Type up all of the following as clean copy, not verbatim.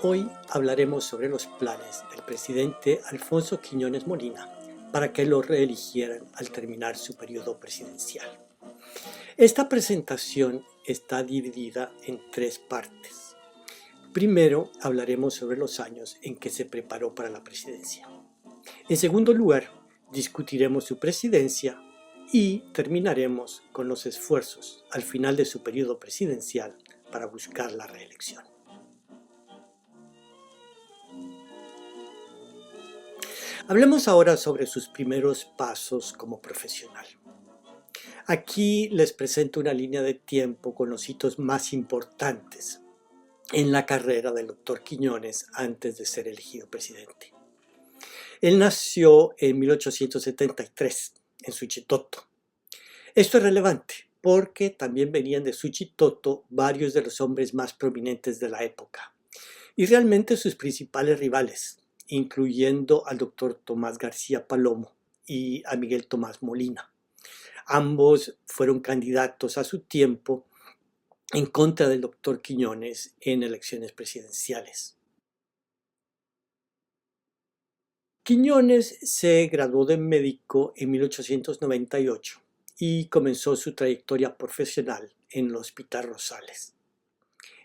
Hoy hablaremos sobre los planes del presidente Alfonso Quiñones Molina para que lo reeligieran al terminar su periodo presidencial. Esta presentación está dividida en tres partes. Primero hablaremos sobre los años en que se preparó para la presidencia. En segundo lugar, discutiremos su presidencia y terminaremos con los esfuerzos al final de su periodo presidencial para buscar la reelección. Hablemos ahora sobre sus primeros pasos como profesional. Aquí les presento una línea de tiempo con los hitos más importantes en la carrera del doctor Quiñones antes de ser elegido presidente. Él nació en 1873 en Suchitoto. Esto es relevante porque también venían de Suchitoto varios de los hombres más prominentes de la época y realmente sus principales rivales, incluyendo al doctor Tomás García Palomo y a Miguel Tomás Molina. Ambos fueron candidatos a su tiempo en contra del doctor Quiñones en elecciones presidenciales. Quiñones se graduó de médico en 1898 y comenzó su trayectoria profesional en el Hospital Rosales.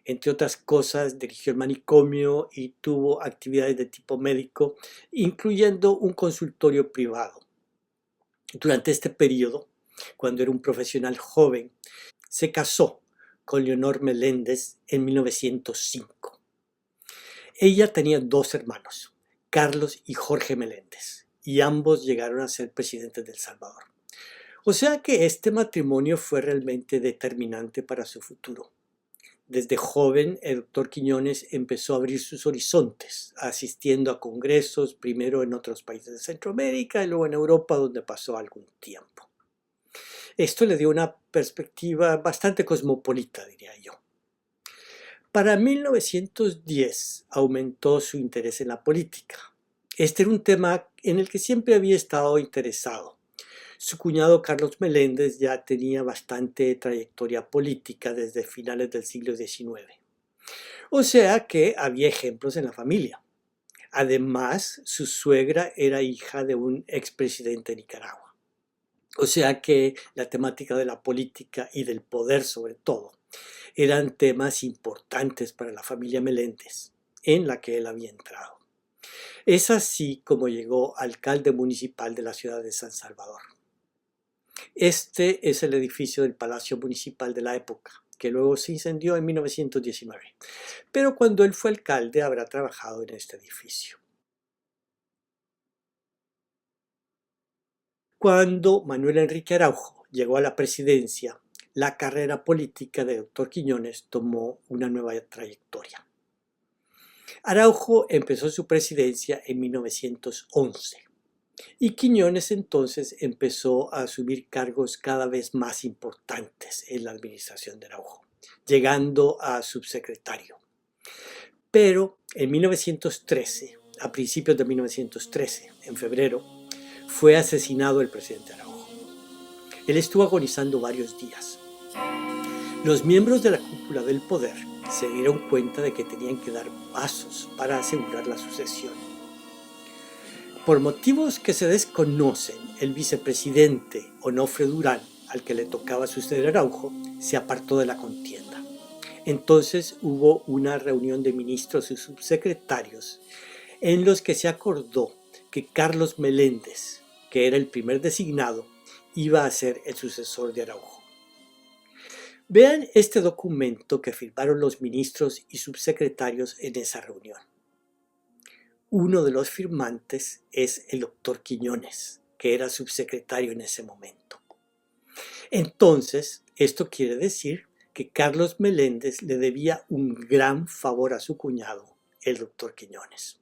Entre otras cosas, dirigió el manicomio y tuvo actividades de tipo médico, incluyendo un consultorio privado. Durante este periodo, cuando era un profesional joven, se casó con Leonor Meléndez en 1905. Ella tenía dos hermanos, Carlos y Jorge Meléndez, y ambos llegaron a ser presidentes de El Salvador. O sea que este matrimonio fue realmente determinante para su futuro. Desde joven, el doctor Quiñones empezó a abrir sus horizontes, asistiendo a congresos, primero en otros países de Centroamérica y luego en Europa, donde pasó algún tiempo. Esto le dio una perspectiva bastante cosmopolita, diría yo. Para 1910 aumentó su interés en la política. Este era un tema en el que siempre había estado interesado. Su cuñado Carlos Meléndez ya tenía bastante trayectoria política desde finales del siglo XIX. O sea que había ejemplos en la familia. Además, su suegra era hija de un expresidente de Nicaragua. O sea que la temática de la política y del poder sobre todo eran temas importantes para la familia Meléndez, en la que él había entrado. Es así como llegó alcalde municipal de la ciudad de San Salvador. Este es el edificio del Palacio Municipal de la época, que luego se incendió en 1919. Pero cuando él fue alcalde habrá trabajado en este edificio. Cuando Manuel Enrique Araujo llegó a la presidencia, la carrera política de doctor Quiñones tomó una nueva trayectoria. Araujo empezó su presidencia en 1911 y Quiñones entonces empezó a asumir cargos cada vez más importantes en la administración de Araujo, llegando a subsecretario. Pero en 1913, a principios de 1913, en febrero, fue asesinado el presidente Araujo. Él estuvo agonizando varios días. Los miembros de la cúpula del poder se dieron cuenta de que tenían que dar pasos para asegurar la sucesión. Por motivos que se desconocen, el vicepresidente Onofre Durán, al que le tocaba suceder a Araujo, se apartó de la contienda. Entonces hubo una reunión de ministros y subsecretarios en los que se acordó que Carlos Meléndez, que era el primer designado, iba a ser el sucesor de Araujo. Vean este documento que firmaron los ministros y subsecretarios en esa reunión. Uno de los firmantes es el doctor Quiñones, que era subsecretario en ese momento. Entonces, esto quiere decir que Carlos Meléndez le debía un gran favor a su cuñado, el doctor Quiñones.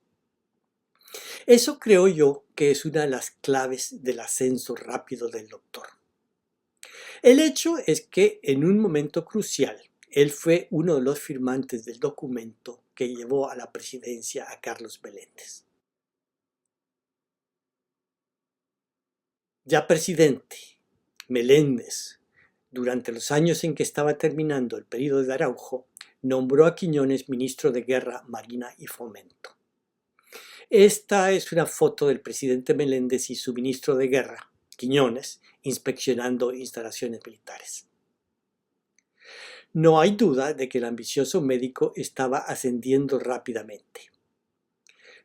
Eso creo yo que es una de las claves del ascenso rápido del doctor. El hecho es que en un momento crucial, él fue uno de los firmantes del documento que llevó a la presidencia a Carlos Meléndez. Ya presidente, Meléndez, durante los años en que estaba terminando el periodo de Araujo, nombró a Quiñones ministro de Guerra, Marina y Fomento. Esta es una foto del presidente Meléndez y su ministro de Guerra, Quiñones, inspeccionando instalaciones militares. No hay duda de que el ambicioso médico estaba ascendiendo rápidamente.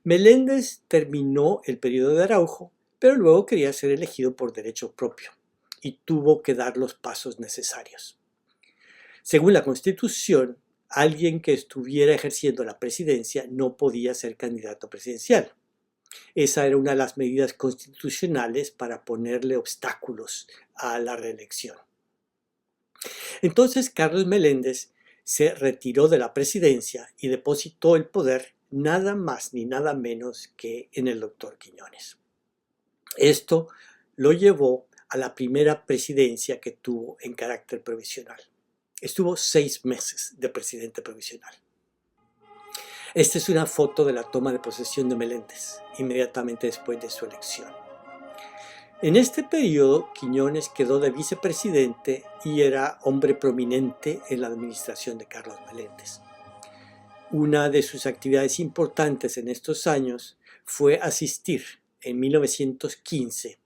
Meléndez terminó el periodo de Araujo, pero luego quería ser elegido por derecho propio y tuvo que dar los pasos necesarios. Según la Constitución, alguien que estuviera ejerciendo la presidencia no podía ser candidato presidencial. Esa era una de las medidas constitucionales para ponerle obstáculos a la reelección. Entonces Carlos Meléndez se retiró de la presidencia y depositó el poder nada más ni nada menos que en el doctor Quiñones. Esto lo llevó a la primera presidencia que tuvo en carácter provisional. Estuvo 6 meses de presidente provisional. Esta es una foto de la toma de posesión de Meléndez, inmediatamente después de su elección. En este periodo, Quiñones quedó de vicepresidente y era hombre prominente en la administración de Carlos Meléndez. Una de sus actividades importantes en estos años fue asistir en 1915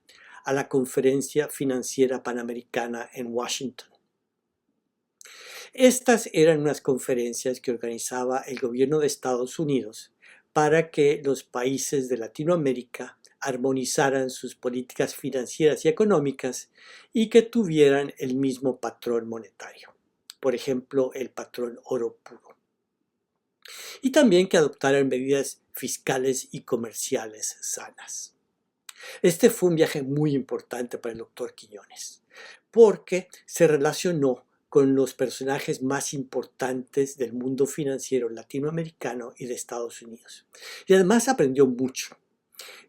a la Conferencia Financiera Panamericana en Washington. Estas eran unas conferencias que organizaba el gobierno de Estados Unidos para que los países de Latinoamérica armonizaran sus políticas financieras y económicas y que tuvieran el mismo patrón monetario, por ejemplo, el patrón oro puro. Y también que adoptaran medidas fiscales y comerciales sanas. Este fue un viaje muy importante para el doctor Quiñones, porque se relacionó con los personajes más importantes del mundo financiero latinoamericano y de Estados Unidos. Y además aprendió mucho.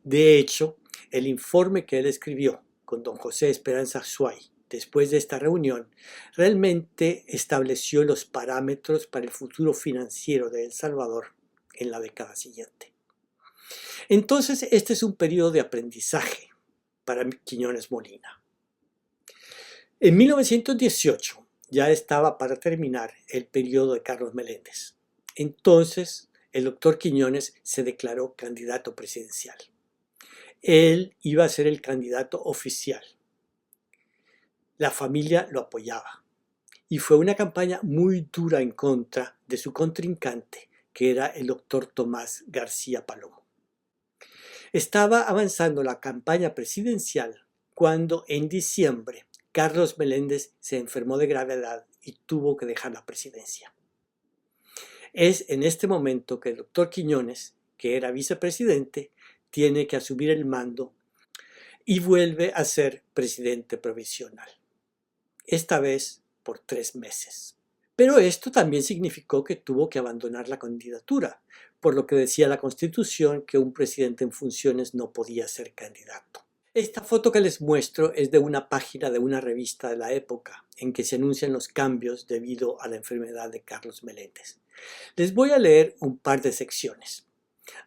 De hecho, el informe que él escribió con don José Esperanza Suay después de esta reunión realmente estableció los parámetros para el futuro financiero de El Salvador en la década siguiente. Entonces, este es un periodo de aprendizaje para Quiñones Molina. En 1918 ya estaba para terminar el periodo de Carlos Meléndez. Entonces, el doctor Quiñones se declaró candidato presidencial. Él iba a ser el candidato oficial. La familia lo apoyaba. Y fue una campaña muy dura en contra de su contrincante, que era el doctor Tomás García Palomo. Estaba avanzando la campaña presidencial cuando en diciembre Carlos Meléndez se enfermó de gravedad y tuvo que dejar la presidencia. Es en este momento que el doctor Quiñones, que era vicepresidente, tiene que asumir el mando y vuelve a ser presidente provisional. Esta vez por 3 meses. Pero esto también significó que tuvo que abandonar la candidatura, por lo que decía la Constitución que un presidente en funciones no podía ser candidato. Esta foto que les muestro es de una página de una revista de la época en que se anuncian los cambios debido a la enfermedad de Carlos Meléndez. Les voy a leer un par de secciones.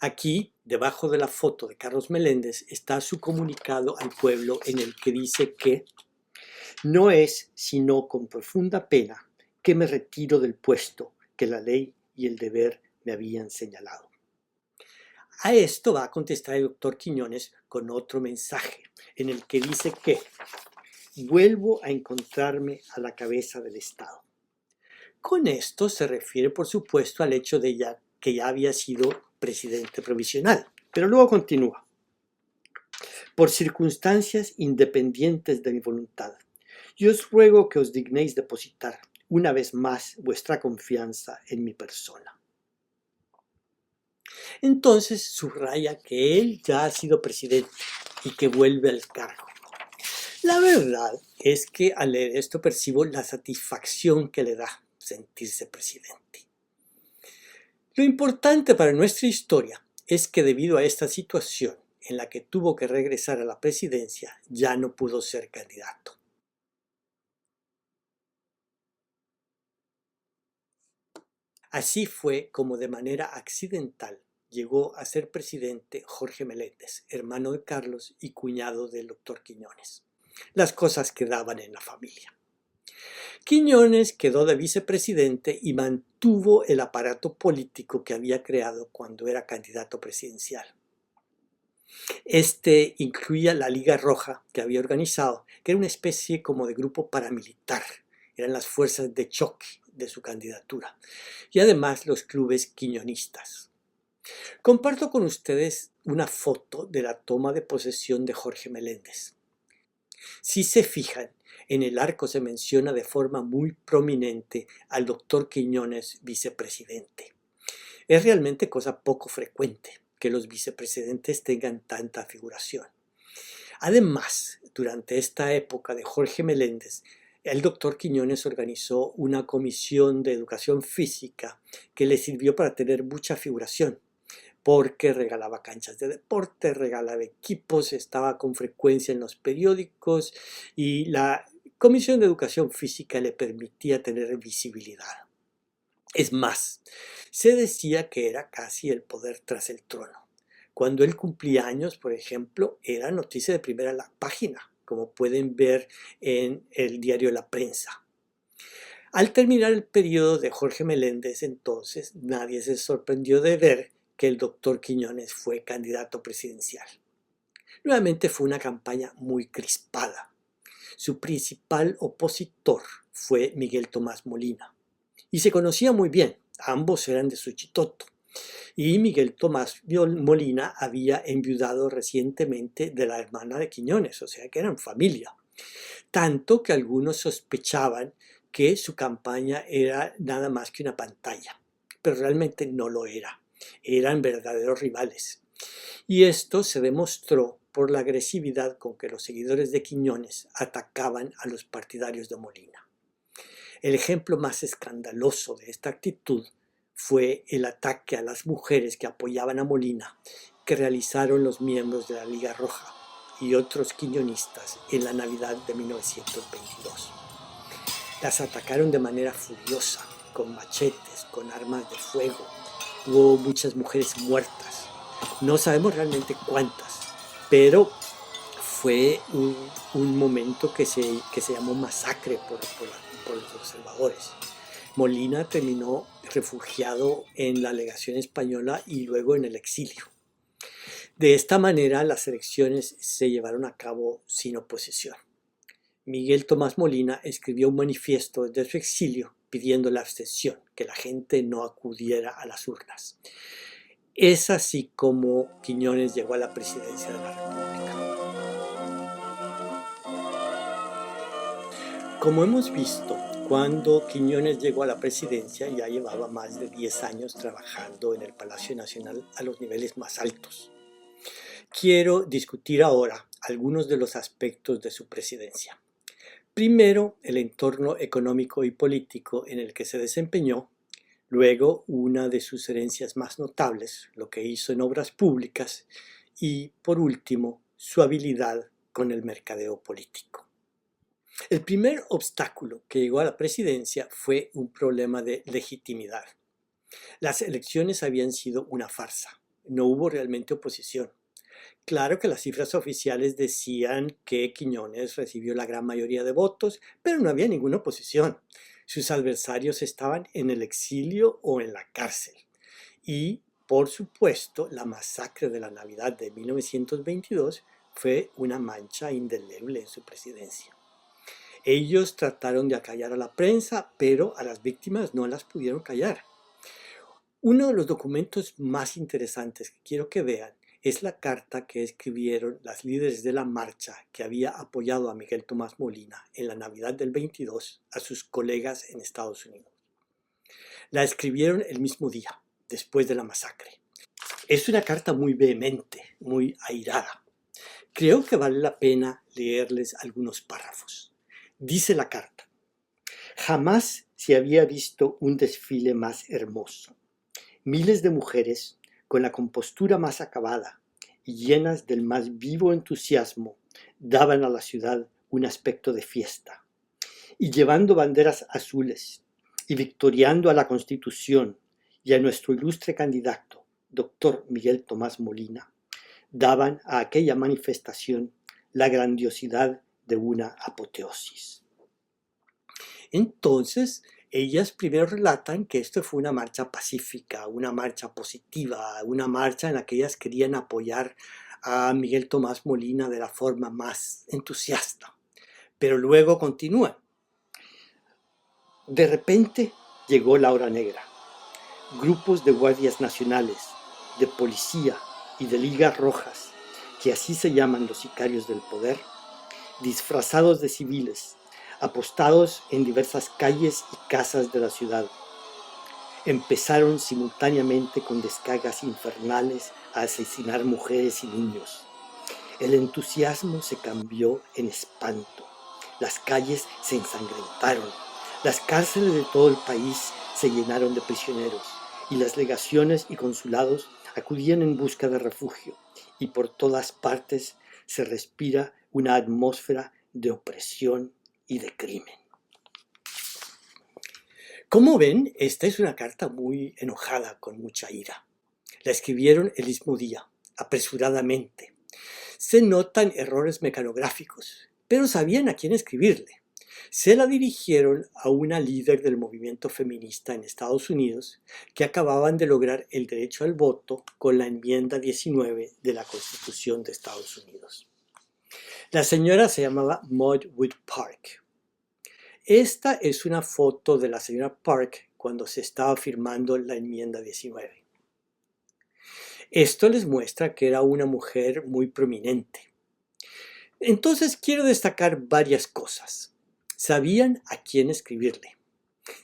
Aquí, debajo de la foto de Carlos Meléndez, está su comunicado al pueblo en el que dice que no es sino con profunda pena que me retiro del puesto que la ley y el deber me habían señalado. A esto va a contestar el doctor Quiñones con otro mensaje en el que dice que vuelvo a encontrarme a la cabeza del Estado. Con esto se refiere, por supuesto, al hecho de que ya había sido presidente provisional. Pero luego continúa. Por circunstancias independientes de mi voluntad, yo os ruego que os dignéis depositar una vez más vuestra confianza en mi persona. Entonces subraya que él ya ha sido presidente y que vuelve al cargo. La verdad es que al leer esto percibo la satisfacción que le da sentirse presidente. Lo importante para nuestra historia es que debido a esta situación en la que tuvo que regresar a la presidencia, ya no pudo ser candidato. Así fue como de manera accidental llegó a ser presidente Jorge Meléndez, hermano de Carlos y cuñado del doctor Quiñones. Las cosas quedaban en la familia. Quiñones quedó de vicepresidente y mantuvo el aparato político que había creado cuando era candidato presidencial. Este incluía la Liga Roja que había organizado, que era una especie como de grupo paramilitar. Eran las fuerzas de choque de su candidatura. Y además los clubes quiñonistas. Comparto con ustedes una foto de la toma de posesión de Jorge Meléndez. Si se fijan, en el arco se menciona de forma muy prominente al doctor Quiñones, vicepresidente. Es realmente cosa poco frecuente que los vicepresidentes tengan tanta figuración. Además, durante esta época de Jorge Meléndez, el doctor Quiñones organizó una comisión de educación física que le sirvió para tener mucha figuración, porque regalaba canchas de deporte, regalaba equipos, estaba con frecuencia en los periódicos y la comisión de educación física le permitía tener visibilidad. Es más, se decía que era casi el poder tras el trono. Cuando él cumplía años, por ejemplo, era noticia de primera página, como pueden ver en el diario La Prensa. Al terminar el periodo de Jorge Meléndez, entonces, nadie se sorprendió de ver que el doctor Quiñones fue candidato presidencial. Nuevamente fue una campaña muy crispada. Su principal opositor fue Miguel Tomás Molina. Y se conocían muy bien, ambos eran de Suchitoto. Y Miguel Tomás Molina había enviudado recientemente de la hermana de Quiñones, o sea que eran familia. Tanto que algunos sospechaban que su campaña era nada más que una pantalla, pero realmente no lo era. Eran verdaderos rivales. Y esto se demostró por la agresividad con que los seguidores de Quiñones atacaban a los partidarios de Molina. El ejemplo más escandaloso de esta actitud fue el ataque a las mujeres que apoyaban a Molina, que realizaron los miembros de la Liga Roja y otros quiñonistas en la Navidad de 1922. Las atacaron de manera furiosa, con machetes, con armas de fuego. Hubo muchas mujeres muertas. No sabemos realmente cuántas, pero fue un momento que se llamó masacre por los observadores. Molina terminó refugiado en la legación española y luego en el exilio. De esta manera las elecciones se llevaron a cabo sin oposición. Miguel Tomás Molina escribió un manifiesto desde su exilio pidiendo la abstención, que la gente no acudiera a las urnas. Es así como Quiñones llegó a la presidencia de la República. Como hemos visto, cuando Quiñones llegó a la presidencia ya llevaba más de 10 años trabajando en el Palacio Nacional a los niveles más altos. Quiero discutir ahora algunos de los aspectos de su presidencia. Primero, el entorno económico y político en el que se desempeñó. Luego, una de sus herencias más notables, lo que hizo en obras públicas. Y, por último, su habilidad con el mercadeo político. El primer obstáculo que llegó a la presidencia fue un problema de legitimidad. Las elecciones habían sido una farsa. No hubo realmente oposición. Claro que las cifras oficiales decían que Quiñones recibió la gran mayoría de votos, pero no había ninguna oposición. Sus adversarios estaban en el exilio o en la cárcel. Y, por supuesto, la masacre de la Navidad de 1922 fue una mancha indeleble en su presidencia. Ellos trataron de acallar a la prensa, pero a las víctimas no las pudieron callar. Uno de los documentos más interesantes que quiero que vean es la carta que escribieron las líderes de la marcha que había apoyado a Miguel Tomás Molina en la Navidad del 22 a sus colegas en Estados Unidos. La escribieron el mismo día, después de la masacre. Es una carta muy vehemente, muy airada. Creo que vale la pena leerles algunos párrafos. Dice la carta: jamás se había visto un desfile más hermoso. Miles de mujeres, con la compostura más acabada y llenas del más vivo entusiasmo, daban a la ciudad un aspecto de fiesta. Y llevando banderas azules y victoriando a la Constitución y a nuestro ilustre candidato, doctor Miguel Tomás Molina, daban a aquella manifestación la grandiosidad de una apoteosis. Entonces, ellas primero relatan que esto fue una marcha pacífica, una marcha positiva, una marcha en la que ellas querían apoyar a Miguel Tomás Molina de la forma más entusiasta. Pero luego continúan. De repente llegó la hora negra. Grupos de guardias nacionales, de policía y de ligas rojas, que así se llaman los sicarios del poder, disfrazados de civiles, apostados en diversas calles y casas de la ciudad. Empezaron simultáneamente con descargas infernales a asesinar mujeres y niños. El entusiasmo se cambió en espanto. Las calles se ensangrentaron. Las cárceles de todo el país se llenaron de prisioneros y las legaciones y consulados acudían en busca de refugio, y por todas partes se respira una atmósfera de opresión y de crimen. Como ven, esta es una carta muy enojada, con mucha ira. La escribieron el mismo día, apresuradamente. Se notan errores mecanográficos, pero sabían a quién escribirle. Se la dirigieron a una líder del movimiento feminista en Estados Unidos que acababan de lograr el derecho al voto con la enmienda 19 de la Constitución de Estados Unidos. La señora se llamaba Maud Wood Park. Esta es una foto de la señora Park cuando se estaba firmando la enmienda 19. Esto les muestra que era una mujer muy prominente. Entonces quiero destacar varias cosas. Sabían a quién escribirle.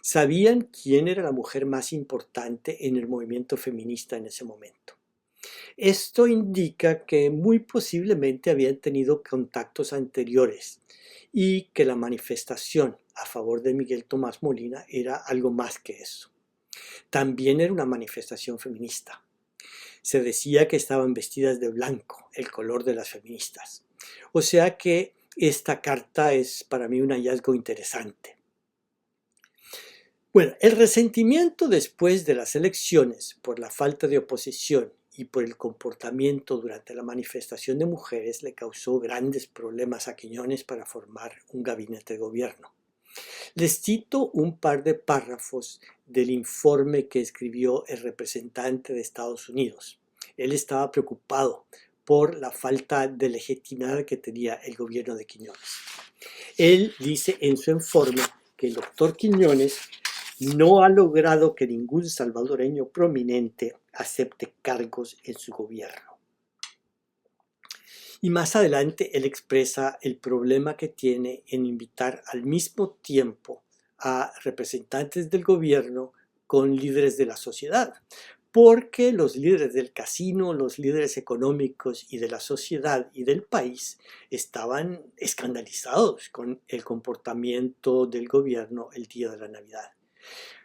Sabían quién era la mujer más importante en el movimiento feminista en ese momento. Esto indica que muy posiblemente habían tenido contactos anteriores y que la manifestación a favor de Miguel Tomás Molina era algo más que eso. También era una manifestación feminista. Se decía que estaban vestidas de blanco, el color de las feministas. O sea que esta carta es para mí un hallazgo interesante. Bueno, el resentimiento después de las elecciones por la falta de oposición y por el comportamiento durante la manifestación de mujeres le causó grandes problemas a Quiñones para formar un gabinete de gobierno. Les cito un par de párrafos del informe que escribió el representante de Estados Unidos. Él estaba preocupado por la falta de legitimidad que tenía el gobierno de Quiñones. Él dice en su informe que el doctor Quiñones no ha logrado que ningún salvadoreño prominente acepte cargos en su gobierno. Y más adelante él expresa el problema que tiene en invitar al mismo tiempo a representantes del gobierno con líderes de la sociedad, porque los líderes del casino, los líderes económicos y de la sociedad y del país estaban escandalizados con el comportamiento del gobierno el día de la Navidad.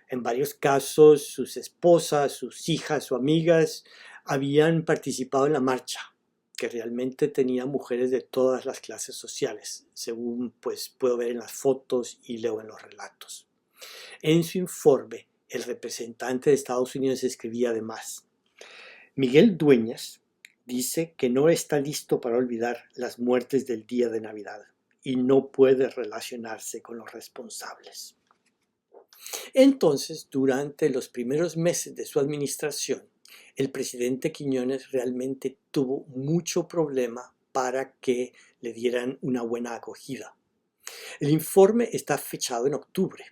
En varios casos, sus esposas, sus hijas o amigas habían participado en la marcha, que realmente tenía mujeres de todas las clases sociales, según puedo ver en las fotos y leo en los relatos. En su informe, el representante de Estados Unidos escribía además: Miguel Dueñas dice que no está listo para olvidar las muertes del día de Navidad y no puede relacionarse con los responsables. Entonces, durante los primeros meses de su administración, el presidente Quiñones realmente tuvo mucho problema para que le dieran una buena acogida. El informe está fechado en octubre.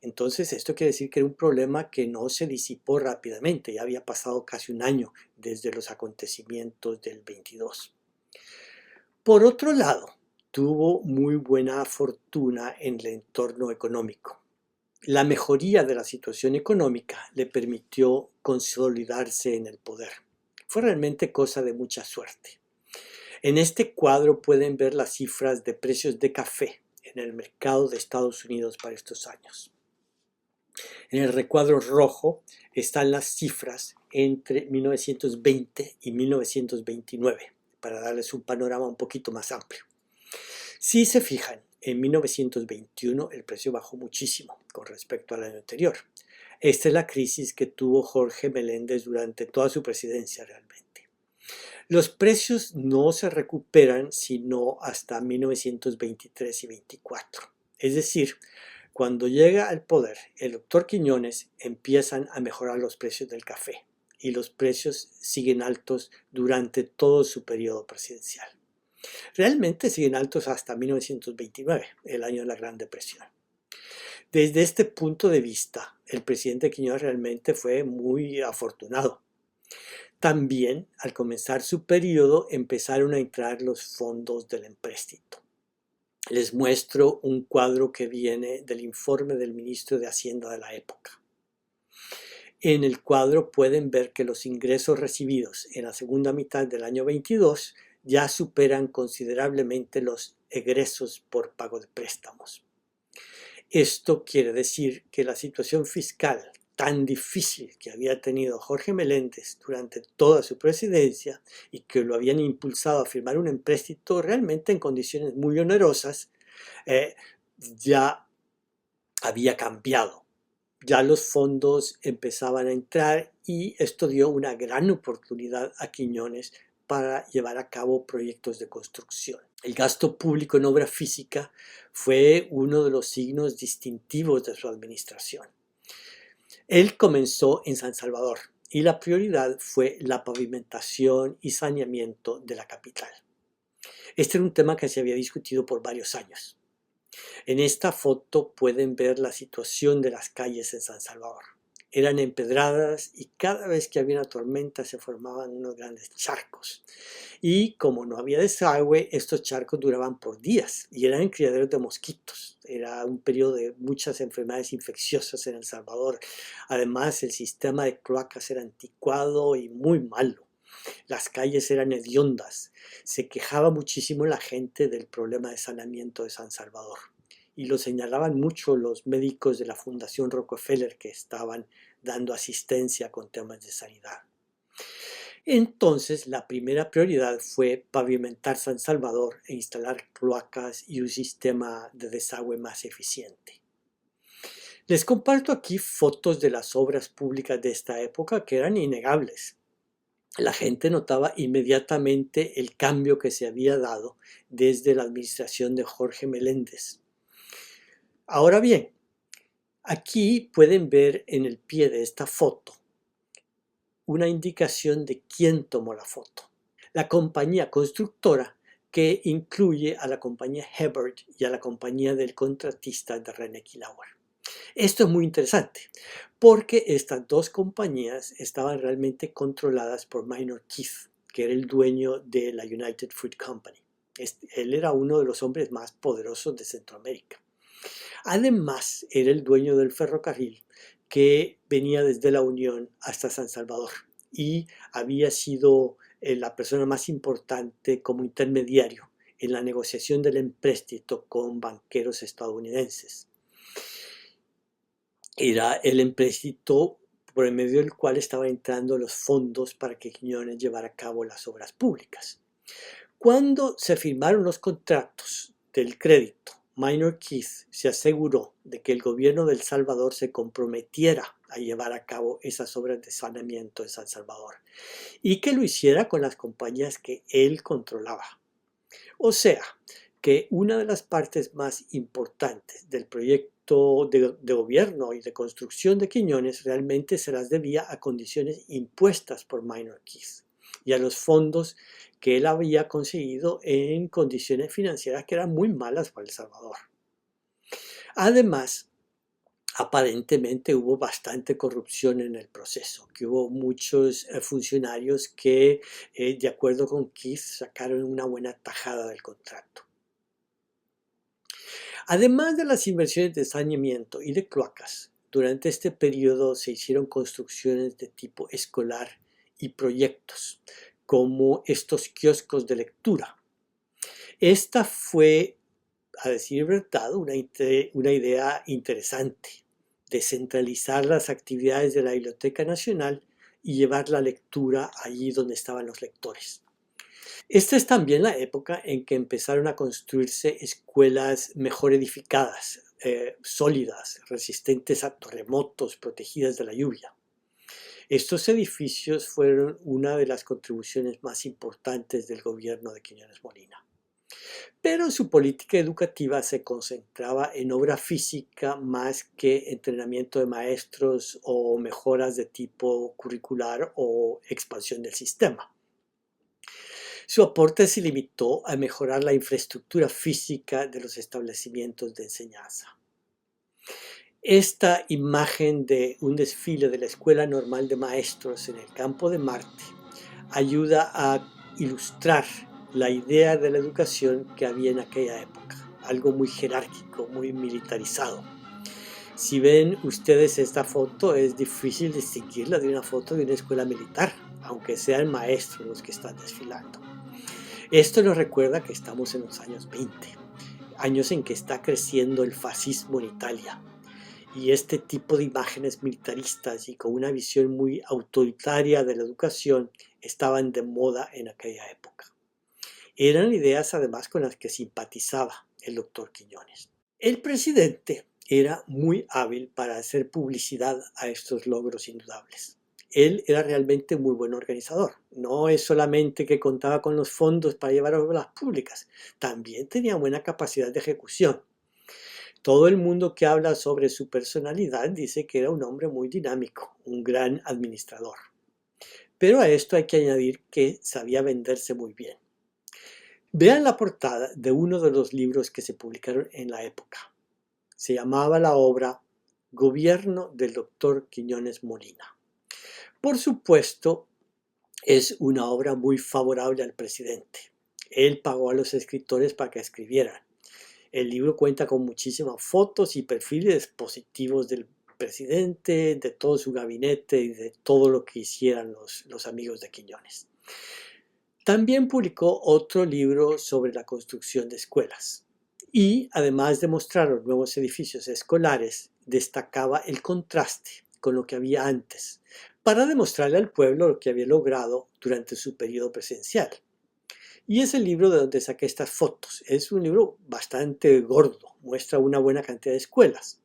Entonces, esto quiere decir que era un problema que no se disipó rápidamente. Ya había pasado casi un año desde los acontecimientos del 22. Por otro lado, tuvo muy buena fortuna en el entorno económico. La mejoría de la situación económica le permitió consolidarse en el poder. Fue realmente cosa de mucha suerte. En este cuadro pueden ver las cifras de precios de café en el mercado de Estados Unidos para estos años. En el recuadro rojo están las cifras entre 1920 y 1929, para darles un panorama un poquito más amplio. Si se fijan, en 1921 el precio bajó muchísimo con respecto al año anterior. Esta es la crisis que tuvo Jorge Meléndez durante toda su presidencia realmente. Los precios no se recuperan sino hasta 1923 y 24. Es decir, Cuando llega al poder el doctor Quiñones, empiezan a mejorar los precios del café y los precios siguen altos durante todo su periodo presidencial. Realmente siguen altos hasta 1929, el año de la Gran Depresión. Desde este punto de vista, el presidente Quiñones realmente fue muy afortunado. También, al comenzar su periodo, empezaron a entrar los fondos del empréstito. Les muestro un cuadro que viene del informe del ministro de Hacienda de la época. En el cuadro pueden ver que los ingresos recibidos en la segunda mitad del año 22 ya superan considerablemente los egresos por pago de préstamos. Esto quiere decir que la situación fiscal tan difícil que había tenido Jorge Meléndez durante toda su presidencia y que lo habían impulsado a firmar un empréstito realmente en condiciones muy onerosas, ya había cambiado. Ya los fondos empezaban a entrar y esto dio una gran oportunidad a Quiñones para llevar a cabo proyectos de construcción. El gasto público en obra física fue uno de los signos distintivos de su administración. Él comenzó en San Salvador y la prioridad fue la pavimentación y saneamiento de la capital. Este era un tema que se había discutido por varios años. En esta foto pueden ver la situación de las calles en San Salvador. Eran empedradas y cada vez que había una tormenta se formaban unos grandes charcos. Y como no había desagüe, estos charcos duraban por días y eran criaderos de mosquitos. Era un periodo de muchas enfermedades infecciosas en El Salvador. Además, el sistema de cloacas era anticuado y muy malo. Las calles eran hediondas. Se quejaba muchísimo la gente del problema de saneamiento de San Salvador. Y lo señalaban mucho los médicos de la Fundación Rockefeller que estaban dando asistencia con temas de sanidad. Entonces, la primera prioridad fue pavimentar San Salvador e instalar cloacas y un sistema de desagüe más eficiente. Les comparto aquí fotos de las obras públicas de esta época que eran innegables. La gente notaba inmediatamente el cambio que se había dado desde la administración de Jorge Meléndez. Ahora bien, aquí pueden ver en el pie de esta foto una indicación de quién tomó la foto. La compañía constructora que incluye a la compañía Hebert y a la compañía del contratista de René Kilauer. Esto es muy interesante porque estas dos compañías estaban realmente controladas por Minor Keith, que era el dueño de la United Fruit Company. Él era uno de los hombres más poderosos de Centroamérica. Además, era el dueño del ferrocarril que venía desde La Unión hasta San Salvador y había sido la persona más importante como intermediario en la negociación del empréstito con banqueros estadounidenses. Era el empréstito por el medio del cual estaban entrando los fondos para que Quiñones llevara a cabo las obras públicas. Cuando se firmaron los contratos del crédito, Minor Keith se aseguró de que el gobierno de El Salvador se comprometiera a llevar a cabo esas obras de saneamiento de San Salvador y que lo hiciera con las compañías que él controlaba. O sea, que una de las partes más importantes del proyecto de gobierno y de construcción de Quiñones realmente se las debía a condiciones impuestas por Minor Keith y a los fondos que él había conseguido en condiciones financieras que eran muy malas para El Salvador. Además, aparentemente hubo bastante corrupción en el proceso, que hubo muchos funcionarios que, de acuerdo con Keith, sacaron una buena tajada del contrato. Además de las inversiones de saneamiento y de cloacas, durante este periodo se hicieron construcciones de tipo escolar y proyectos, como estos kioscos de lectura. Esta fue, a decir verdad, una idea interesante, descentralizar las actividades de la Biblioteca Nacional y llevar la lectura allí donde estaban los lectores. Esta es también la época en que empezaron a construirse escuelas mejor edificadas, sólidas, resistentes a terremotos, protegidas de la lluvia. Estos edificios fueron una de las contribuciones más importantes del gobierno de Quiñones Molina. Pero su política educativa se concentraba en obra física más que entrenamiento de maestros o mejoras de tipo curricular o expansión del sistema. Su aporte se limitó a mejorar la infraestructura física de los establecimientos de enseñanza. Esta imagen de un desfile de la Escuela Normal de Maestros en el campo de Marte ayuda a ilustrar la idea de la educación que había en aquella época, algo muy jerárquico, muy militarizado. Si ven ustedes esta foto, es difícil distinguirla de una foto de una escuela militar, aunque sean maestros los que están desfilando. Esto nos recuerda que estamos en los años 20, años en que está creciendo el fascismo en Italia. Y este tipo de imágenes militaristas y con una visión muy autoritaria de la educación estaban de moda en aquella época. Eran ideas además con las que simpatizaba el doctor Quiñones. El presidente era muy hábil para hacer publicidad a estos logros indudables. Él era realmente muy buen organizador. No es solamente que contaba con los fondos para llevar a obras públicas, también tenía buena capacidad de ejecución. Todo el mundo que habla sobre su personalidad dice que era un hombre muy dinámico, un gran administrador. Pero a esto hay que añadir que sabía venderse muy bien. Vean la portada de uno de los libros que se publicaron en la época. Se llamaba la obra Gobierno del Dr. Quiñones Molina. Por supuesto, es una obra muy favorable al presidente. Él pagó a los escritores para que escribieran. El libro cuenta con muchísimas fotos y perfiles positivos del presidente, de todo su gabinete y de todo lo que hicieran los amigos de Quiñones. También publicó otro libro sobre la construcción de escuelas. Y además de mostrar los nuevos edificios escolares, destacaba el contraste con lo que había antes, para demostrarle al pueblo lo que había logrado durante su periodo presidencial. Y es el libro de donde saqué estas fotos. Es un libro bastante gordo, muestra una buena cantidad de escuelas.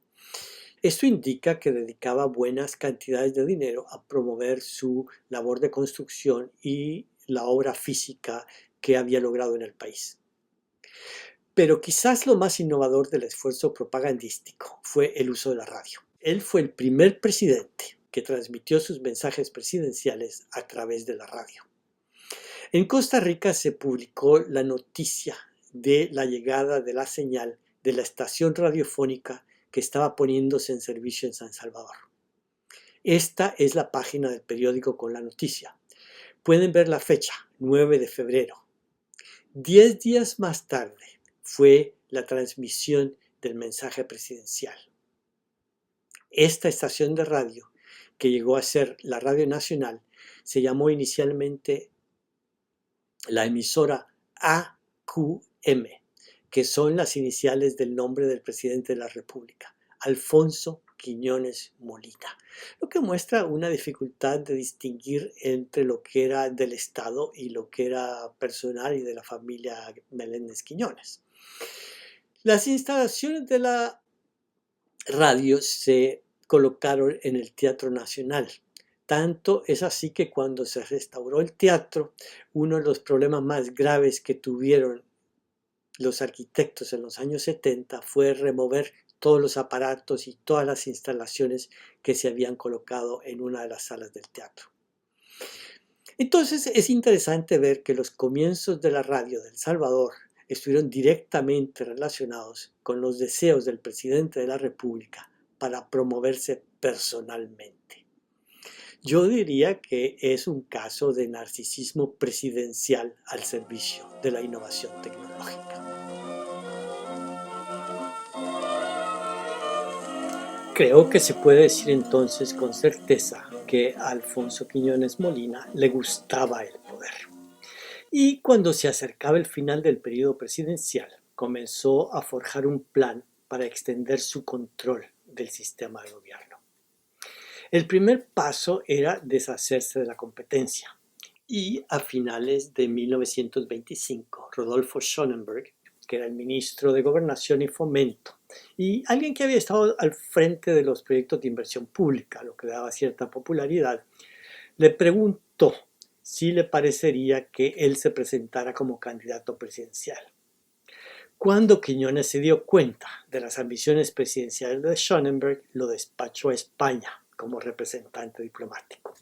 Esto indica que dedicaba buenas cantidades de dinero a promover su labor de construcción y la obra física que había logrado en el país. Pero quizás lo más innovador del esfuerzo propagandístico fue el uso de la radio. Él fue el primer presidente que transmitió sus mensajes presidenciales a través de la radio. En Costa Rica se publicó la noticia de la llegada de la señal de la estación radiofónica que estaba poniéndose en servicio en San Salvador. Esta es la página del periódico con la noticia. Pueden ver la fecha, 9 de febrero. 10 días más tarde fue la transmisión del mensaje presidencial. Esta estación de radio, que llegó a ser la Radio Nacional, se llamó inicialmente la emisora AQM, que son las iniciales del nombre del presidente de la República, Alfonso Quiñones Molina, lo que muestra una dificultad de distinguir entre lo que era del Estado y lo que era personal y de la familia Meléndez Quiñones. Las instalaciones de la radio se colocaron en el Teatro Nacional. Tanto es así que cuando se restauró el teatro, uno de los problemas más graves que tuvieron los arquitectos en los años 70 fue remover todos los aparatos y todas las instalaciones que se habían colocado en una de las salas del teatro. Entonces es interesante ver que los comienzos de la radio de El Salvador estuvieron directamente relacionados con los deseos del presidente de la República para promoverse personalmente. Yo diría que es un caso de narcisismo presidencial al servicio de la innovación tecnológica. Creo que se puede decir entonces con certeza que a Alfonso Quiñones Molina le gustaba el poder. Y cuando se acercaba el final del periodo presidencial, comenzó a forjar un plan para extender su control del sistema de gobierno. El primer paso era deshacerse de la competencia. Y a finales de 1925, Rodolfo Schönenberg, que era el ministro de Gobernación y Fomento, y alguien que había estado al frente de los proyectos de inversión pública, lo que daba cierta popularidad, le preguntó si le parecería que él se presentara como candidato presidencial. Cuando Quiñones se dio cuenta de las ambiciones presidenciales de Schönenberg, lo despachó a España como representante diplomático.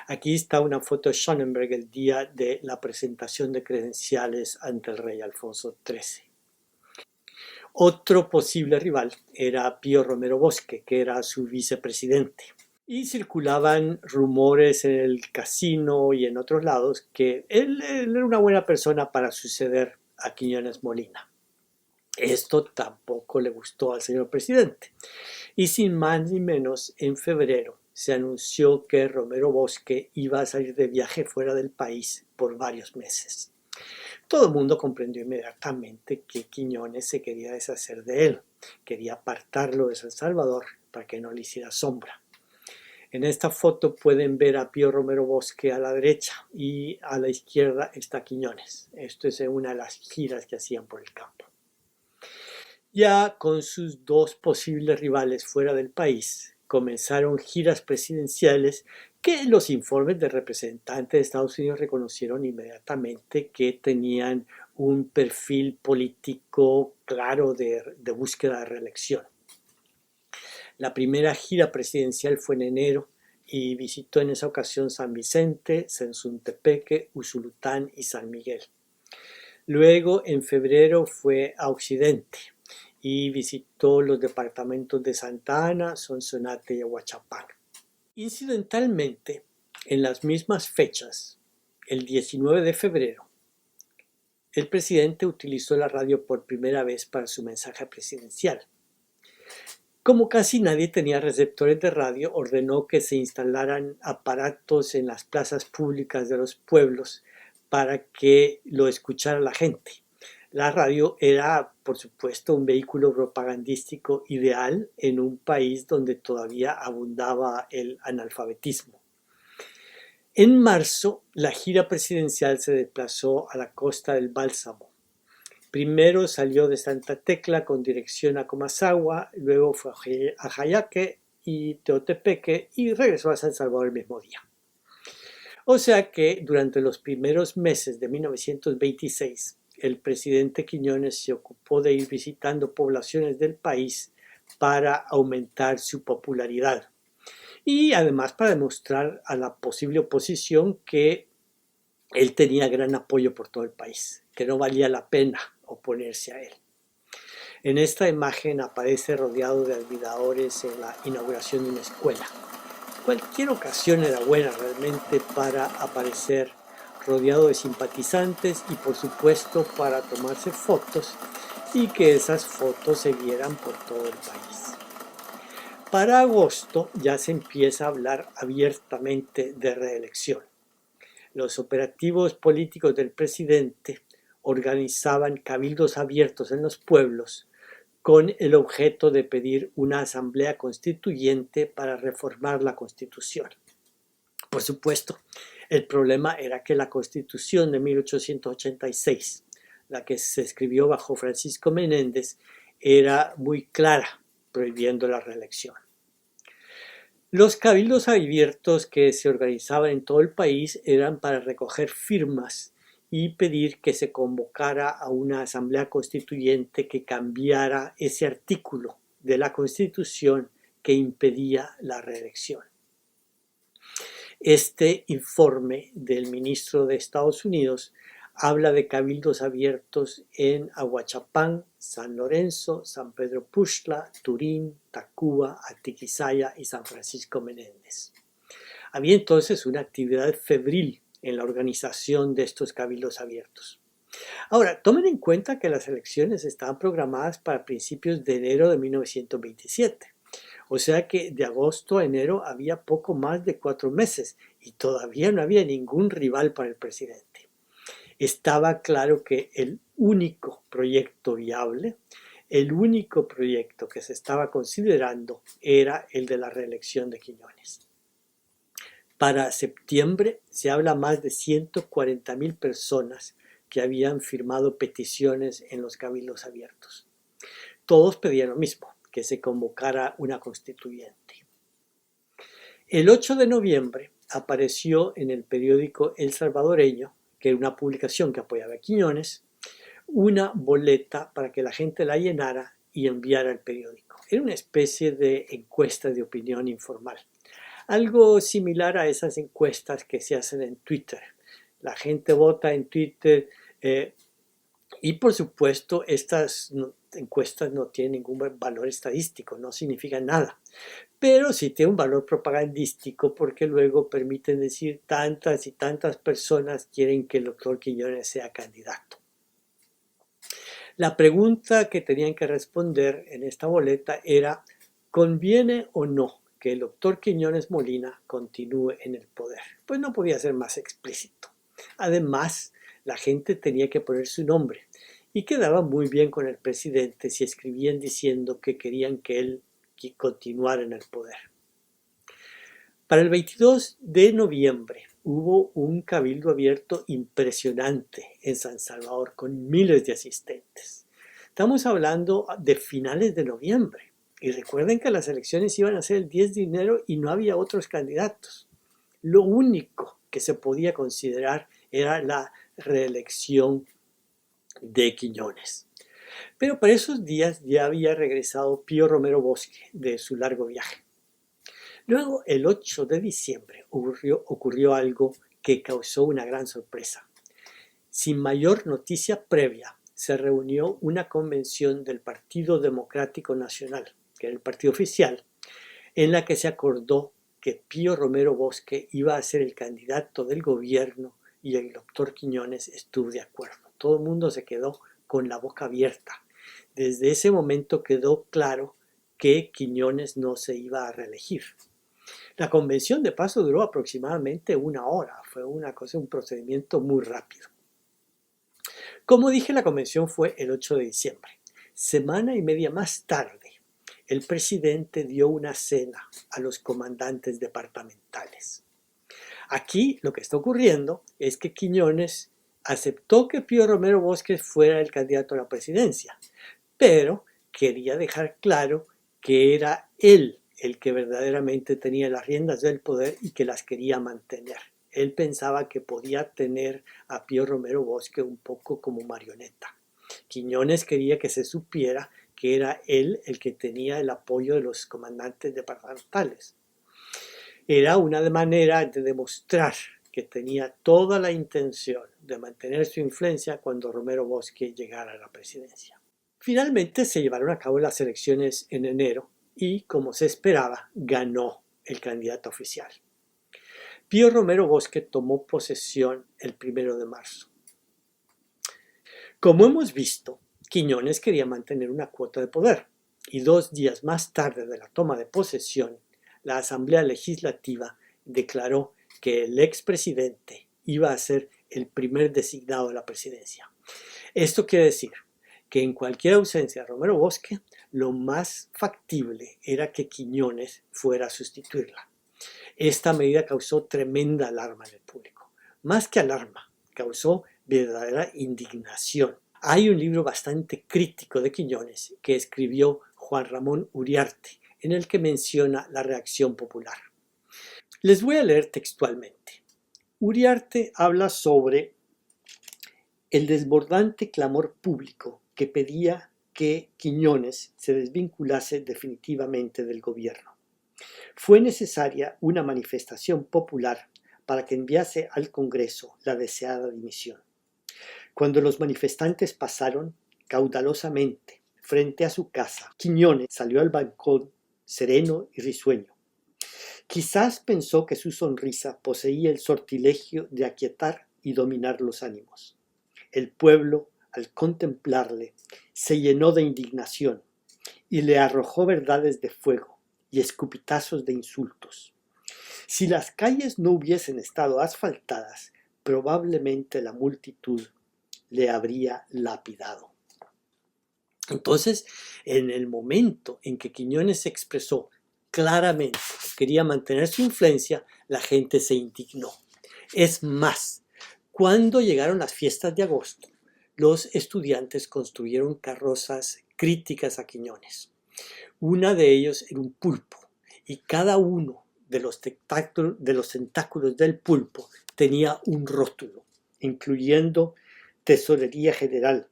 Aquí está una foto de Schönenberg el día de la presentación de credenciales ante el rey Alfonso XIII. Otro posible rival era Pío Romero Bosque, que era su vicepresidente. Y circulaban rumores en el casino y en otros lados que él era una buena persona para suceder a Quiñones Molina. Esto tampoco le gustó al señor presidente. Y sin más ni menos, en febrero se anunció que Romero Bosque iba a salir de viaje fuera del país por varios meses. Todo el mundo comprendió inmediatamente que Quiñones se quería deshacer de él, quería apartarlo de San Salvador para que no le hiciera sombra. En esta foto pueden ver a Pío Romero Bosque a la derecha y a la izquierda está Quiñones. Esto es una de las giras que hacían por el campo. Ya con sus dos posibles rivales fuera del país, comenzaron giras presidenciales que los informes de representantes de Estados Unidos reconocieron inmediatamente que tenían un perfil político claro de búsqueda de reelección. La primera gira presidencial fue en enero y visitó en esa ocasión San Vicente, Sensuntepeque, Usulután y San Miguel. Luego, en febrero, fue a Occidente y visitó los departamentos de Santa Ana, Sonsonate y Ahuachapán. Incidentalmente, en las mismas fechas, el 19 de febrero, el presidente utilizó la radio por primera vez para su mensaje presidencial. Como casi nadie tenía receptores de radio, ordenó que se instalaran aparatos en las plazas públicas de los pueblos para que lo escuchara la gente. La radio era, por supuesto, un vehículo propagandístico ideal en un país donde todavía abundaba el analfabetismo. En marzo, la gira presidencial se desplazó a la costa del Bálsamo. Primero salió de Santa Tecla con dirección a Comasagua, luego fue a Jayaque y Teotepeque y regresó a San Salvador el mismo día. O sea que durante los primeros meses de 1926, el presidente Quiñones se ocupó de ir visitando poblaciones del país para aumentar su popularidad y además para demostrar a la posible oposición que él tenía gran apoyo por todo el país, que no valía la pena oponerse a él. En esta imagen aparece rodeado de admiradores en la inauguración de una escuela. Cualquier ocasión era buena realmente para aparecer rodeado de simpatizantes y por supuesto para tomarse fotos y que esas fotos se vieran por todo el país. Para agosto ya se empieza a hablar abiertamente de reelección. Los operativos políticos del presidente organizaban cabildos abiertos en los pueblos con el objeto de pedir una asamblea constituyente para reformar la Constitución. Por supuesto, el problema era que la Constitución de 1886, la que se escribió bajo Francisco Menéndez, era muy clara, prohibiendo la reelección. Los cabildos abiertos que se organizaban en todo el país eran para recoger firmas y pedir que se convocara a una asamblea constituyente que cambiara ese artículo de la Constitución que impedía la reelección. Este informe del ministro de Estados Unidos habla de cabildos abiertos en Ahuachapán, San Lorenzo, San Pedro Puxtla, Turín, Tacuba, Atiquizaya y San Francisco Menéndez. Había entonces una actividad febril en la organización de estos cabildos abiertos. Ahora, tomen en cuenta que las elecciones estaban programadas para principios de enero de 1927. O sea que de agosto a enero había poco más de 4 meses y todavía no había ningún rival para el presidente. Estaba claro que el único proyecto viable, el único proyecto que se estaba considerando era el de la reelección de Quiñones. Para septiembre se habla más de 140,000 personas que habían firmado peticiones en los cabildos abiertos. Todos pedían lo mismo, que se convocara una constituyente. El 8 de noviembre apareció en el periódico El Salvadoreño, que era una publicación que apoyaba a Quiñones, una boleta para que la gente la llenara y enviara al periódico. Era una especie de encuesta de opinión informal. Algo similar a esas encuestas que se hacen en Twitter. La gente vota en Twitter y por supuesto estas encuestas no tienen ningún valor estadístico, no significan nada. Pero sí tiene un valor propagandístico porque luego permiten decir tantas y tantas personas quieren que el doctor Quiñones sea candidato. La pregunta que tenían que responder en esta boleta era: ¿conviene o no que el doctor Quiñones Molina continúe en el poder? Pues no podía ser más explícito. Además, la gente tenía que poner su nombre y quedaba muy bien con el presidente si escribían diciendo que querían que él continuara en el poder. Para el 22 de noviembre hubo un cabildo abierto impresionante en San Salvador con miles de asistentes. Estamos hablando de finales de noviembre y recuerden que las elecciones iban a ser el 10 de enero y no había otros candidatos. Lo único que se podía considerar era la reelección de Quiñones. Pero para esos días ya había regresado Pío Romero Bosque de su largo viaje. Luego, el 8 de diciembre, ocurrió algo que causó una gran sorpresa. Sin mayor noticia previa, se reunió una convención del Partido Democrático Nacional, que era el partido oficial, en la que se acordó que Pío Romero Bosque iba a ser el candidato del gobierno y el doctor Quiñones estuvo de acuerdo. Todo el mundo se quedó con la boca abierta. Desde ese momento quedó claro que Quiñones no se iba a reelegir. La convención de paso duró aproximadamente una hora, fue un procedimiento muy rápido. Como dije, la convención fue el 8 de diciembre. Semana y media más tarde, el presidente dio una cena a los comandantes departamentales. Aquí lo que está ocurriendo es que Quiñones aceptó que Pío Romero Bosques fuera el candidato a la presidencia, pero quería dejar claro que era él el que verdaderamente tenía las riendas del poder y que las quería mantener. Él pensaba que podía tener a Pío Romero Bosque un poco como marioneta. Quiñones quería que se supiera que era él el que tenía el apoyo de los comandantes departamentales. Era una manera de demostrar que tenía toda la intención de mantener su influencia cuando Romero Bosque llegara a la presidencia. Finalmente se llevaron a cabo las elecciones en enero y, como se esperaba, ganó el candidato oficial. Pío Romero Bosque tomó posesión el 1 de marzo. Como hemos visto, Quiñones quería mantener una cuota de poder y 2 días más tarde de la toma de posesión, la Asamblea Legislativa declaró que el expresidente iba a ser el primer designado de la presidencia. Esto quiere decir que en cualquier ausencia de Romero Bosque, lo más factible era que Quiñones fuera a sustituirla. Esta medida causó tremenda alarma en el público. Más que alarma, causó verdadera indignación. Hay un libro bastante crítico de Quiñones que escribió Juan Ramón Uriarte, en el que menciona la reacción popular. Les voy a leer textualmente. Uriarte habla sobre el desbordante clamor público que pedía que Quiñones se desvinculase definitivamente del gobierno. Fue necesaria una manifestación popular para que enviase al Congreso la deseada dimisión. Cuando los manifestantes pasaron caudalosamente frente a su casa, Quiñones salió al balcón sereno y risueño. Quizás pensó que su sonrisa poseía el sortilegio de aquietar y dominar los ánimos. El pueblo, al contemplarle, se llenó de indignación y le arrojó verdades de fuego y escupitazos de insultos. Si las calles no hubiesen estado asfaltadas, probablemente la multitud le habría lapidado. Entonces, en el momento en que Quiñones se expresó claramente que quería mantener su influencia, la gente se indignó. Es más, cuando llegaron las fiestas de agosto, los estudiantes construyeron carrozas críticas a Quiñones. Una de ellos era un pulpo, y cada uno de los tentáculos del pulpo tenía un rótulo, incluyendo Tesorería General,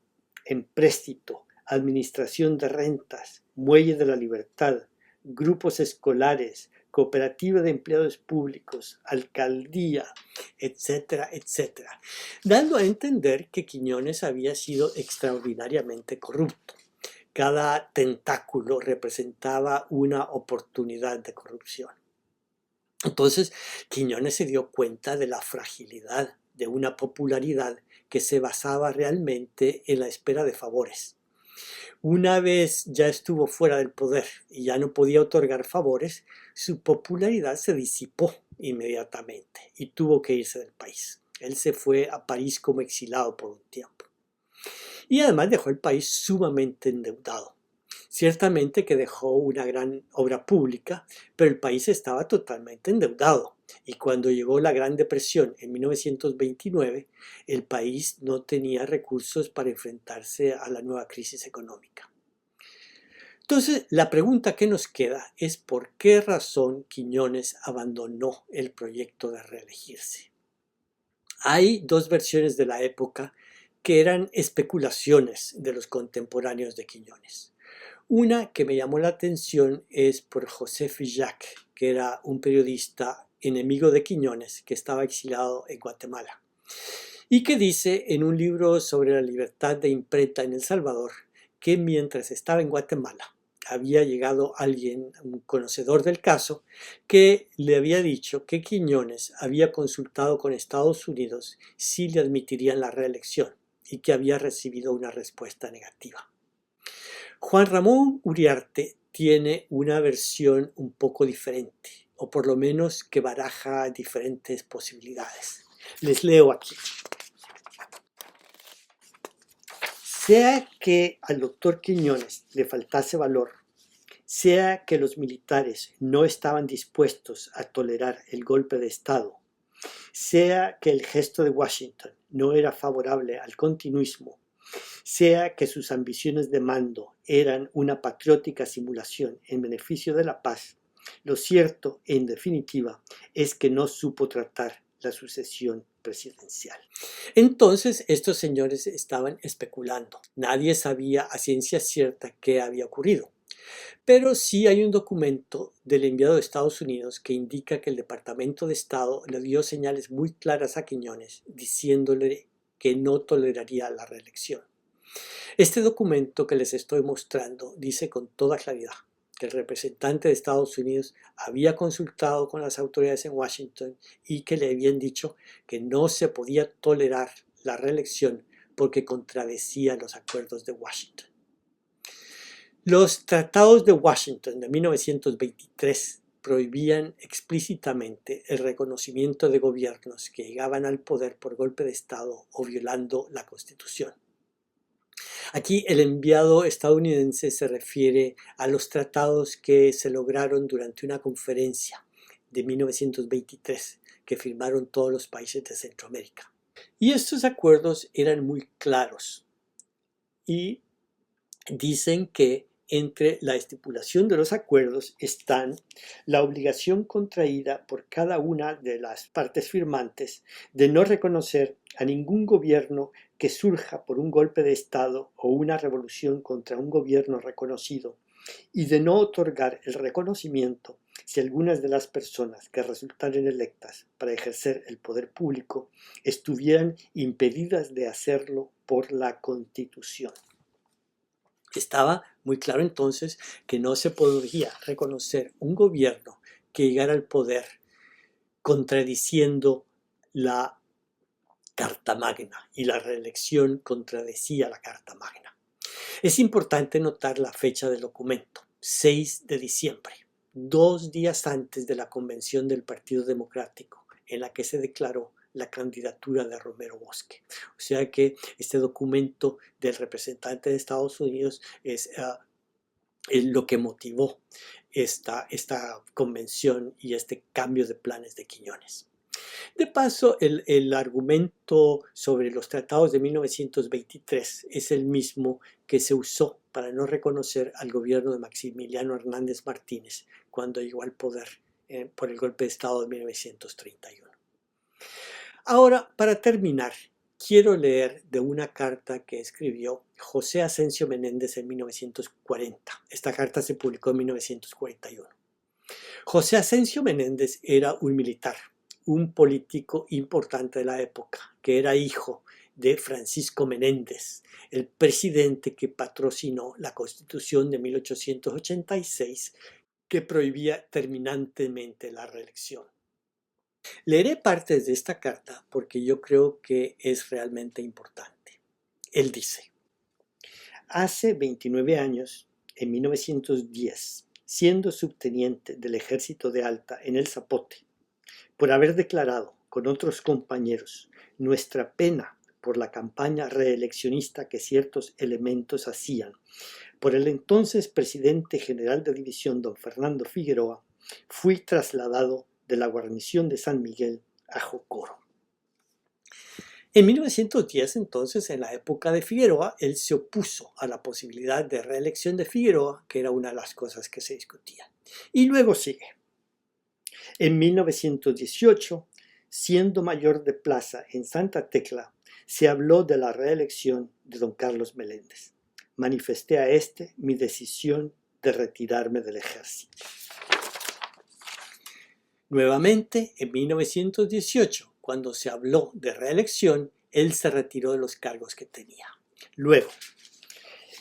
empréstito, administración de rentas, muelle de la libertad, grupos escolares, cooperativa de empleados públicos, alcaldía, etcétera, etcétera, dando a entender que Quiñones había sido extraordinariamente corrupto. Cada tentáculo representaba una oportunidad de corrupción. Entonces, Quiñones se dio cuenta de la fragilidad de una popularidad que se basaba realmente en la espera de favores. Una vez ya estuvo fuera del poder y ya no podía otorgar favores, su popularidad se disipó inmediatamente y tuvo que irse del país. Él se fue a París como exilado por un tiempo. Y además dejó el país sumamente endeudado. Ciertamente que dejó una gran obra pública, pero el país estaba totalmente endeudado. Y cuando llegó la Gran Depresión en 1929, el país no tenía recursos para enfrentarse a la nueva crisis económica. Entonces, la pregunta que nos queda es por qué razón Quiñones abandonó el proyecto de reelegirse. Hay dos versiones de la época que eran especulaciones de los contemporáneos de Quiñones. Una que me llamó la atención es por José Fillac, que era un periodista enemigo de Quiñones que estaba exilado en Guatemala y que dice en un libro sobre la libertad de imprenta en El Salvador que mientras estaba en Guatemala había llegado alguien, un conocedor del caso, que le había dicho que Quiñones había consultado con Estados Unidos si le admitirían la reelección y que había recibido una respuesta negativa. Juan Ramón Uriarte tiene una versión un poco diferente, o por lo menos que baraja diferentes posibilidades. Les leo aquí. Sea que al doctor Quiñones le faltase valor, sea que los militares no estaban dispuestos a tolerar el golpe de Estado, sea que el gesto de Washington no era favorable al continuismo, sea que sus ambiciones de mando eran una patriótica simulación en beneficio de la paz, lo cierto, en definitiva, es que no supo tratar la sucesión presidencial. Entonces, estos señores estaban especulando. Nadie sabía a ciencia cierta qué había ocurrido. Pero sí hay un documento del enviado de Estados Unidos que indica que el Departamento de Estado le dio señales muy claras a Quiñones diciéndole que no toleraría la reelección. Este documento que les estoy mostrando dice con toda claridad que el representante de Estados Unidos había consultado con las autoridades en Washington y que le habían dicho que no se podía tolerar la reelección porque contradecía los acuerdos de Washington. Los tratados de Washington de 1923 prohibían explícitamente el reconocimiento de gobiernos que llegaban al poder por golpe de Estado o violando la Constitución. Aquí el enviado estadounidense se refiere a los tratados que se lograron durante una conferencia de 1923 que firmaron todos los países de Centroamérica. Y estos acuerdos eran muy claros y dicen que entre la estipulación de los acuerdos están la obligación contraída por cada una de las partes firmantes de no reconocer a ningún gobierno que surja por un golpe de Estado o una revolución contra un gobierno reconocido y de no otorgar el reconocimiento si algunas de las personas que resultaran electas para ejercer el poder público estuvieran impedidas de hacerlo por la Constitución. Estaba muy claro entonces que no se podía reconocer un gobierno que llegara al poder contradiciendo la Carta Magna, y la reelección contradecía la Carta Magna. Es importante notar la fecha del documento, 6 de diciembre, 2 días antes de la convención del Partido Democrático, en la que se declaró la candidatura de Romero Bosque. O sea que este documento del representante de Estados Unidos es lo que motivó esta convención y este cambio de planes de Quiñones. De paso, el argumento sobre los tratados de 1923 es el mismo que se usó para no reconocer al gobierno de Maximiliano Hernández Martínez cuando llegó al poder por el golpe de Estado de 1931. Ahora, para terminar, quiero leer de una carta que escribió José Asensio Menéndez en 1940. Esta carta se publicó en 1941. José Asensio Menéndez era un militar, un político importante de la época, que era hijo de Francisco Menéndez, el presidente que patrocinó la Constitución de 1886, que prohibía terminantemente la reelección. Leeré partes de esta carta porque yo creo que es realmente importante. Él dice: hace 29 años, en 1910, siendo subteniente del Ejército de Alta en el Zapote, por haber declarado con otros compañeros nuestra pena por la campaña reeleccionista que ciertos elementos hacían por el entonces presidente general de división don Fernando Figueroa, fui trasladado de la guarnición de San Miguel a Jocoro. En 1910, entonces, en la época de Figueroa, él se opuso a la posibilidad de reelección de Figueroa, que era una de las cosas que se discutían. Y luego sigue. En 1918, siendo mayor de plaza en Santa Tecla, se habló de la reelección de don Carlos Meléndez. Manifesté a este mi decisión de retirarme del ejército. Nuevamente, en 1918, cuando se habló de reelección, él se retiró de los cargos que tenía. Luego,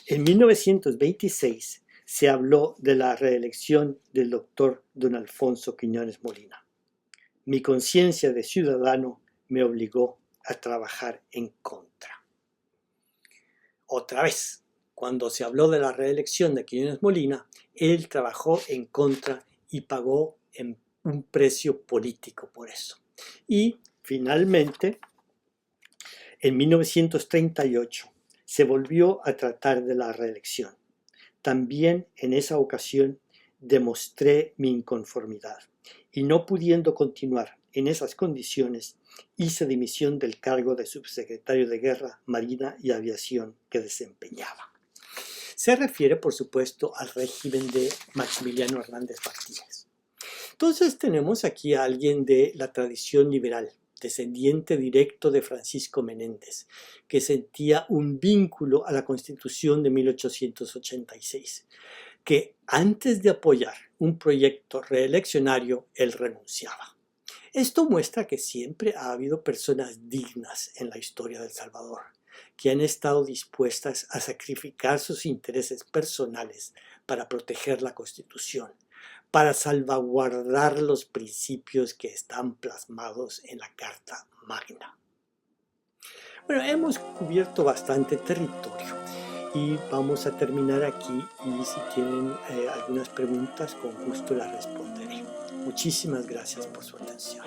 en 1926, se habló de la reelección del doctor don Alfonso Quiñones Molina. Mi conciencia de ciudadano me obligó a trabajar en contra. Otra vez, cuando se habló de la reelección de Quiñones Molina, él trabajó en contra y pagó un precio político por eso. Y finalmente, en 1938, se volvió a tratar de la reelección. También en esa ocasión demostré mi inconformidad y no pudiendo continuar en esas condiciones, hice dimisión del cargo de subsecretario de Guerra, Marina y Aviación que desempeñaba. Se refiere, por supuesto, al régimen de Maximiliano Hernández Martínez. Entonces tenemos aquí a alguien de la tradición liberal, descendiente directo de Francisco Menéndez, que sentía un vínculo a la Constitución de 1886, que antes de apoyar un proyecto reeleccionario, él renunciaba. Esto muestra que siempre ha habido personas dignas en la historia de El Salvador, que han estado dispuestas a sacrificar sus intereses personales para proteger la Constitución, para salvaguardar los principios que están plasmados en la Carta Magna. Bueno, hemos cubierto bastante territorio y vamos a terminar aquí, y si tienen algunas preguntas, con gusto las responderé. Muchísimas gracias por su atención.